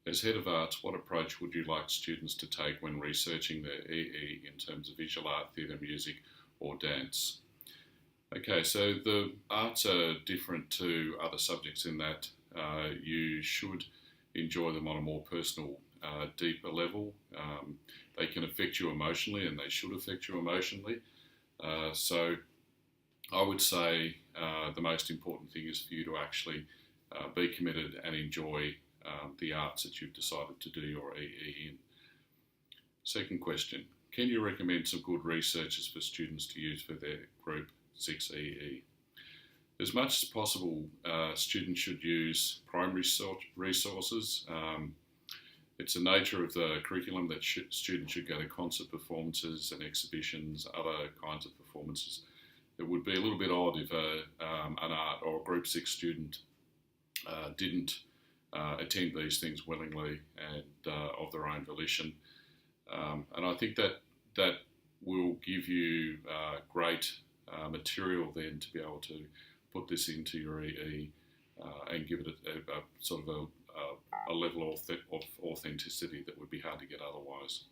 As Head of Arts, what approach would you like students to take when researching their EE in terms of visual art, theatre, music or dance? Okay, so the arts are different to other subjects in that you should enjoy them on a more personal, deeper level. They can affect you emotionally and they should affect you emotionally. So I would say the most important thing is for you to actually be committed and enjoy the arts that you've decided to do your EE in. Second question, can you recommend some good researchers for students to use for their Group 6 EE? As much as possible, students should use primary resources. It's the nature of the curriculum that students should go to concert performances and exhibitions, other kinds of performances. It would be a little bit odd if an art or a Group 6 student didn't attend these things willingly and of their own volition. And I think that will give you great material then to be able to put this into your EE and give it a sort of a level of authenticity that would be hard to get otherwise.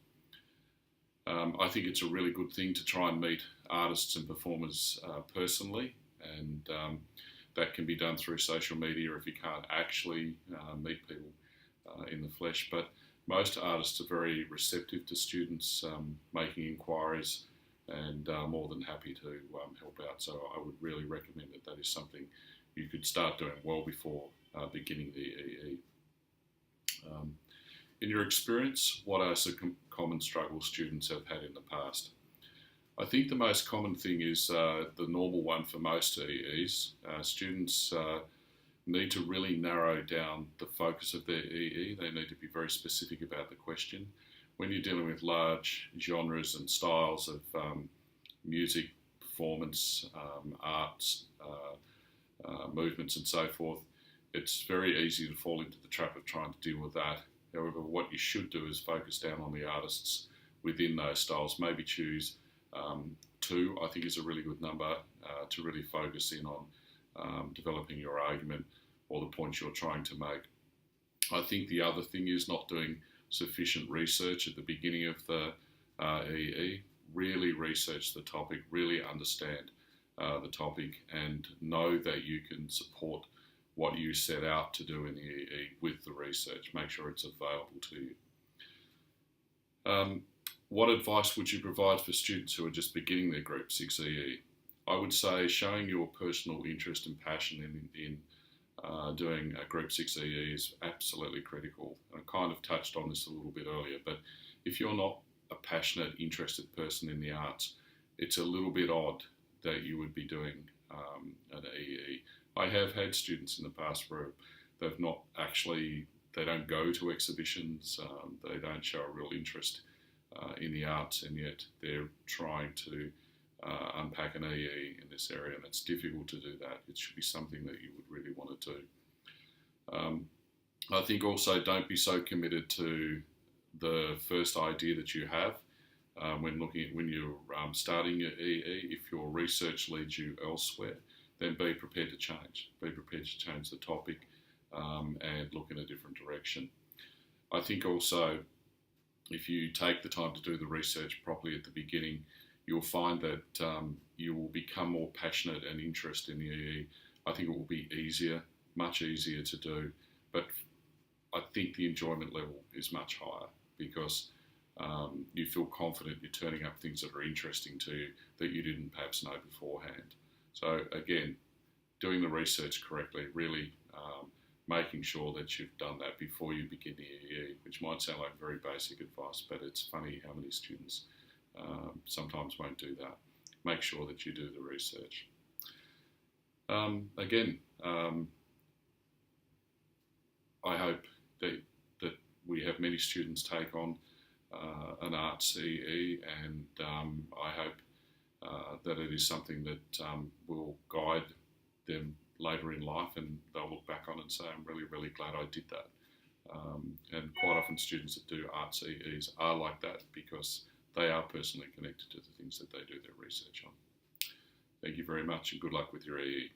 I think it's a really good thing to try and meet artists and performers personally, and that can be done through social media if you can't actually meet people in the flesh. But most artists are very receptive to students making inquiries and more than happy to help out. So I would really recommend that is something you could start doing well before beginning the EE. In your experience, what are some common struggles students have had in the past? I think the most common thing is the normal one for most EEs. Students need to really narrow down the focus of their EE. They need to be very specific about the question. When you're dealing with large genres and styles of music, performance, arts, movements and so forth, it's very easy to fall into the trap of trying to deal with that. However, what you should do is focus down on the artists within those styles. Maybe choose 2, I think is a really good number to really focus in on developing your argument or the points you're trying to make. I think the other thing is not doing sufficient research at the beginning of the EE. Really research the topic, really understand the topic, and know that you can support what you set out to do in the EE with the research. Make sure it's available to you. What advice would you provide for students who are just beginning their Group 6 EE? I would say showing your personal interest and passion in doing a Group 6 EE is absolutely critical. I kind of touched on this a little bit earlier, but if you're not a passionate, interested person in the arts, it's a little bit odd that you would be doing an EE. I have had students in the past where they don't go to exhibitions, they don't show a real interest in the arts, and yet they're trying to unpack an EE in this area, and it's difficult to do that. It should be something that you would really want to do. I think also don't be so committed to the first idea that you have when you're starting your EE. If your research leads you elsewhere, then be prepared to change. Be prepared to change the topic and look in a different direction. I think also if you take the time to do the research properly at the beginning, you'll find that you will become more passionate and interested in the EE. I think it will be easier, much easier to do, but I think the enjoyment level is much higher because you feel confident you're turning up things that are interesting to you that you didn't perhaps know beforehand. So again, doing the research correctly, really making sure that you've done that before you begin the EE, which might sound like very basic advice, but it's funny how many students sometimes won't do that. Make sure that you do the research. Again, I hope that we have many students take on an arts EE, and I hope that it is something that will guide them later in life, and they'll look back on and say, I'm really, really glad I did that. And quite often students that do arts EEs are like that because they are personally connected to the things that they do their research on. Thank you very much and good luck with your EE.